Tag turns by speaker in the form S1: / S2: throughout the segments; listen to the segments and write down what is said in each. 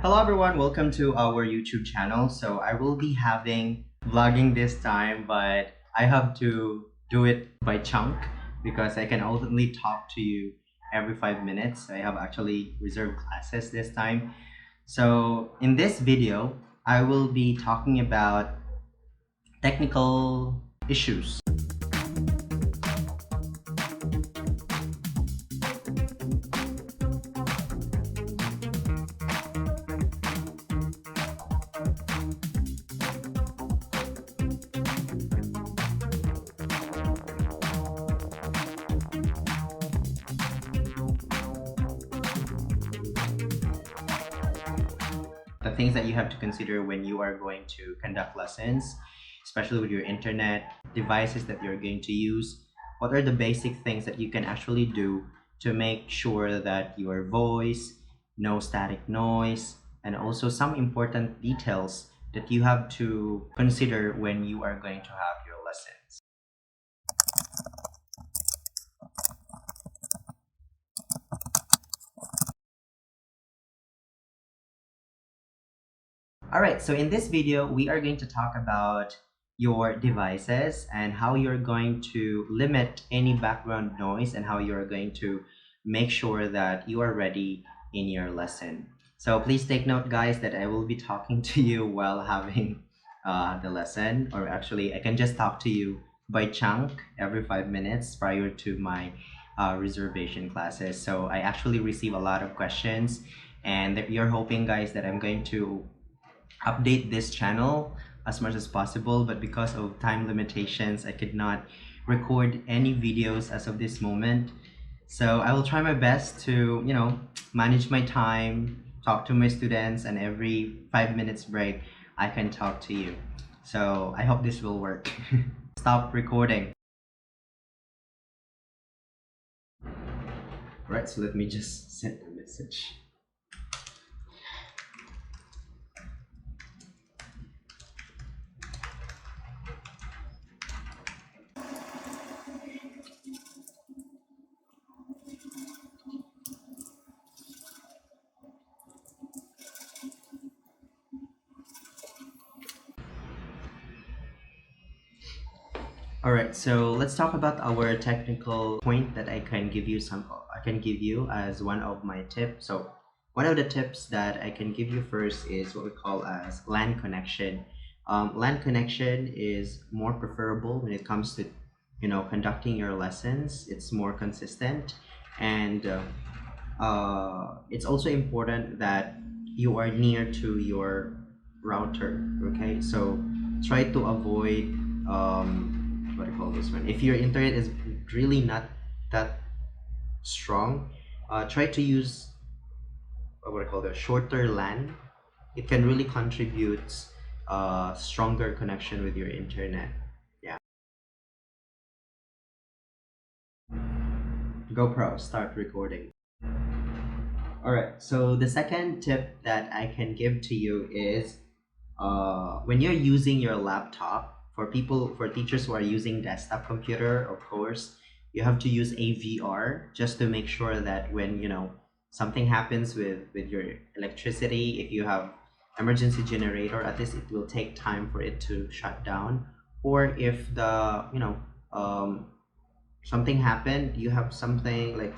S1: Hello everyone, welcome to our YouTube channel. So I will be having vlogging this time, but I have to do it by chunk because I can only talk to you every 5 minutes. I have actually reserved classes this time. So in this video, I will be talking about technical issues. The things that you have to consider when you are going to conduct lessons, especially with your internet devices that you're going to use. What are the basic things that you can actually do to make sure that your voice, no static noise, and also some important details that you have to consider when you are going to have your lessons. Alright, so in this video, we are going to talk about your devices and how you're going to limit any background noise and how you're going to make sure that you are ready in your lesson. So please take note, guys, that I will be talking to you while having the lesson, or actually I can just talk to you by chunk every 5 minutes prior to my reservation classes. So I actually receive a lot of questions, and you're hoping, guys, that I'm going to update this channel as much as possible, but because of time limitations, I could not record any videos as of this moment. So I will try my best to, manage my time, talk to my students, and every 5 minutes break, I can talk to you. So I hope this will work. Stop recording. Right, so let me just send a message. Alright, so let's talk about our technical point that I can give you as one of my tips. So one of the tips that I can give you first is what we call as LAN connection. LAN connection is more preferable when it comes to conducting your lessons. It's more consistent, and it's also important that you are near to your router. Okay, so try to avoid what do you call this one, if your internet is really not that strong, try to use what I call the shorter LAN. It can really contribute stronger connection with your internet. Yeah. GoPro, start recording. Alright, so the second tip that I can give to you is when you're using your laptop, for teachers who are using desktop computer, of course, you have to use AVR just to make sure that when something happens with your electricity, if you have emergency generator, at least it will take time for it to shut down. Or if the something happened, you have something like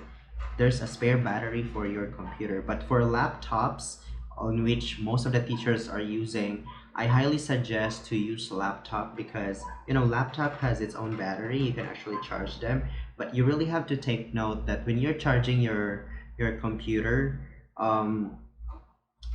S1: there's a spare battery for your computer. But for laptops, on which most of the teachers are using, I highly suggest to use laptop because laptop has its own battery. You can actually charge them, but you really have to take note that when you're charging your computer,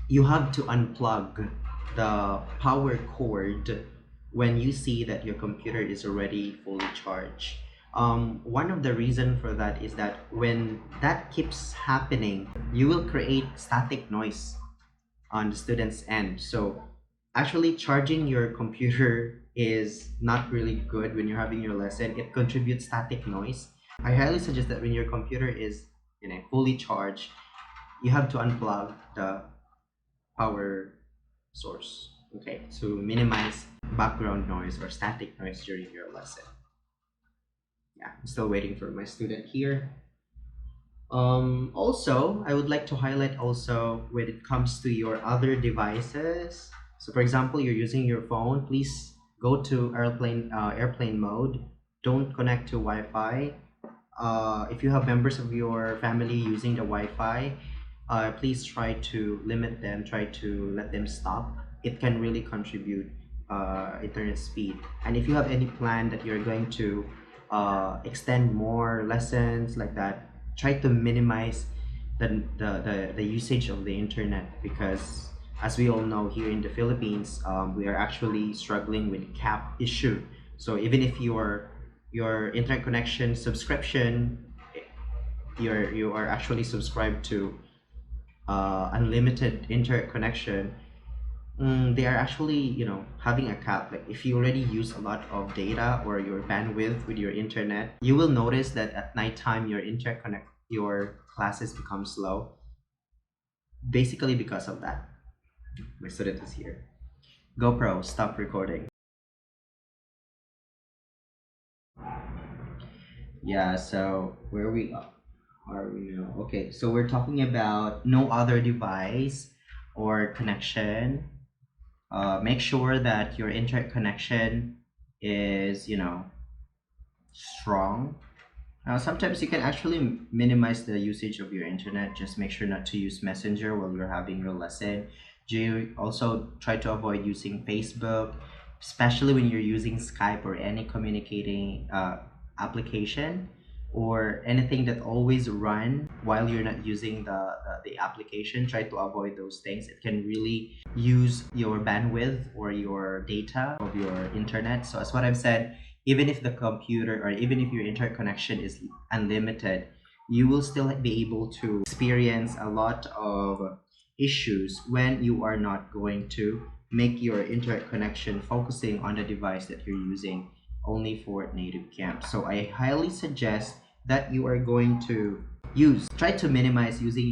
S1: you have to unplug the power cord when you see that your computer is already fully charged. One of the reason for that is that when that keeps happening, you will create static noise on the student's end. So actually charging your computer is not really good when you're having your lesson. It contributes static noise. I highly suggest that when your computer is fully charged, you have to unplug the power source, okay, to minimize background noise or static noise during your lesson. Yeah, I'm still waiting for my student here. Also, I would like to highlight also when it comes to your other devices. So, for example, you're using your phone. Please go to airplane mode. Don't connect to Wi-Fi. If you have members of your family using the Wi-Fi, please try to limit them. Try to let them stop. It can really contribute internet speed. And if you have any plan that you're going to extend more lessons like that, try to minimize the usage of the internet, because as we all know, here in the Philippines, we are actually struggling with cap issue. So even if your internet connection subscription, you are actually subscribed to unlimited internet connection, they are actually, having a cap. Like if you already use a lot of data or your bandwidth with your internet, you will notice that at nighttime your classes become slow, basically because of that. My student is here. GoPro, stop recording. Yeah, so where we are we now? Okay, so we're talking about no other device or connection. Make sure that your internet connection is, strong. Sometimes you can actually minimize the usage of your internet. Just make sure not to use Messenger while you're having your lesson. You also try to avoid using Facebook, especially when you're using Skype or any communicating application, or anything that always run while you're not using the application. Try to avoid those things. It can really use your bandwidth or your data of your internet. So as what I've said, even if the computer or even if your internet connection is unlimited, you will still be able to experience a lot of issues when you are not going to make your internet connection focusing on the device that you're using only for NativeCamp. So I highly suggest that you are going to try to minimize using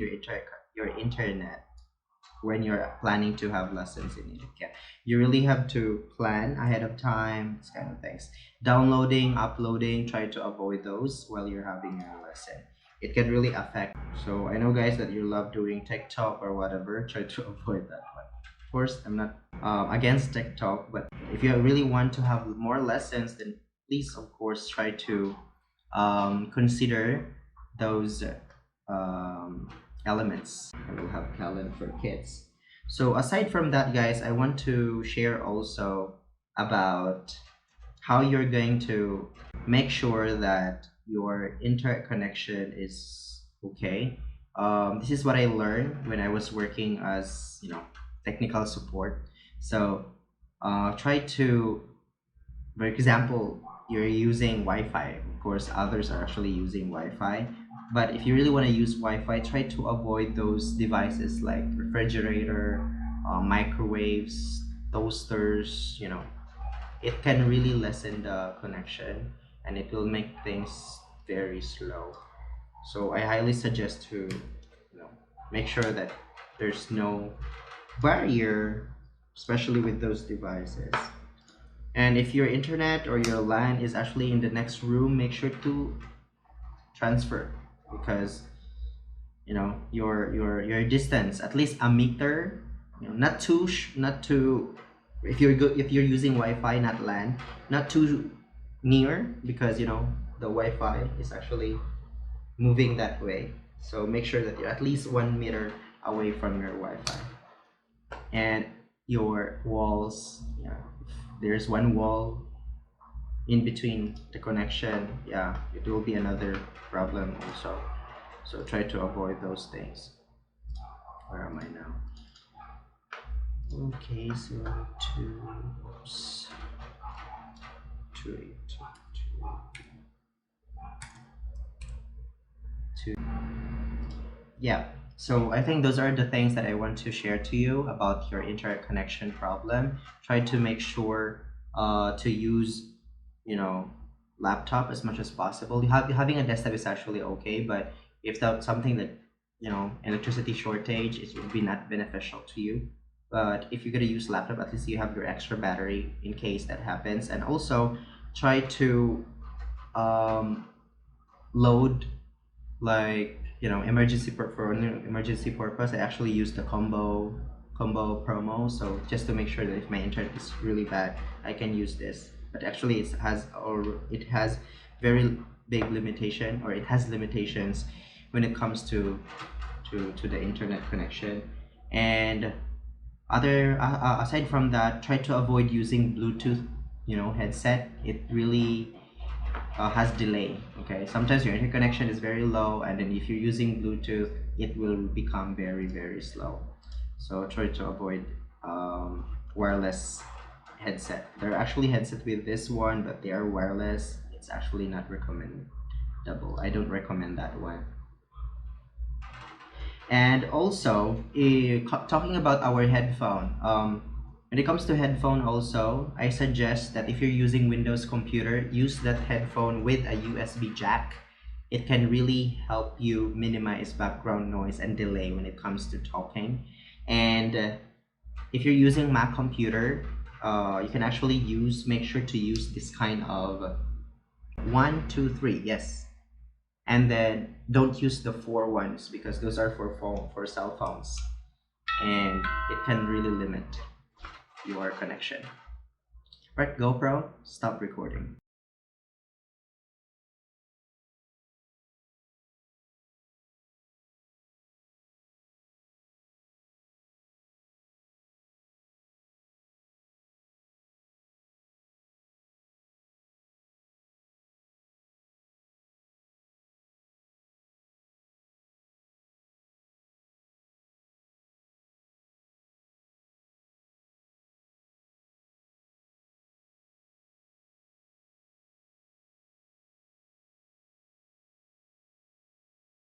S1: your internet when you're planning to have lessons in NativeCamp. You really have to plan ahead of time, this kind of things. Downloading, uploading, try to avoid those while you're having your lesson. It can really affect. So I know, guys, that you love doing TikTok or whatever. Try to avoid that one. Of course, I'm not against TikTok, but if you really want to have more lessons, then please, of course, try to consider those elements. I will have talent for kids. So aside from that, guys, I want to share also about how you're going to make sure that your internet connection is okay. This is what I learned when I was working as, technical support. So try to, for example, you're using Wi-Fi. Of course, others are actually using Wi-Fi. But if you really want to use Wi-Fi, try to avoid those devices like refrigerator, microwaves, toasters. It can really lessen the connection and it will make things very slow. So I highly suggest to, make sure that there's no barrier, especially with those devices. And if your internet or your LAN is actually in the next room, make sure to transfer, because your distance at least a meter, not too, if you're using Wi-Fi, not LAN, not too near, because the Wi-Fi is actually moving that way. So make sure that you're at least 1 meter away from your Wi-Fi. And your walls, there's one wall in between the connection, it will be another problem also. So try to avoid those things. Where am I now? Okay, so oops, 2, yeah. So I think those are the things that I want to share to you about your internet connection problem. Try to make sure to use, laptop as much as possible. Having a desktop is actually okay, but if that's something that, electricity shortage, it would be not beneficial to you. But if you're gonna use laptop, at least you have your extra battery in case that happens. And also try to load, like, for an emergency purpose, I actually use the combo promo. So just to make sure that if my internet is really bad, I can use this. But actually, it has very big limitation, or it has limitations when it comes to the internet connection. And aside from that, try to avoid using Bluetooth headset. It really has delay. Okay, sometimes your internet connection is very low, and then if you're using Bluetooth, it will become very slow. So try to avoid wireless headset. There are actually headset with this one, but they are wireless. It's actually not recommendable. I don't recommend that one. And also, talking about our headphone, when it comes to headphone also, I suggest that if you're using Windows computer, use that headphone with a USB jack. It can really help you minimize background noise and delay when it comes to talking. And if you're using Mac computer, you can actually make sure to use this kind of 1, 2, 3, yes. And then don't use the 4 ones, because those are for cell phones, and it can really limit your connection. Right, GoPro, stop recording.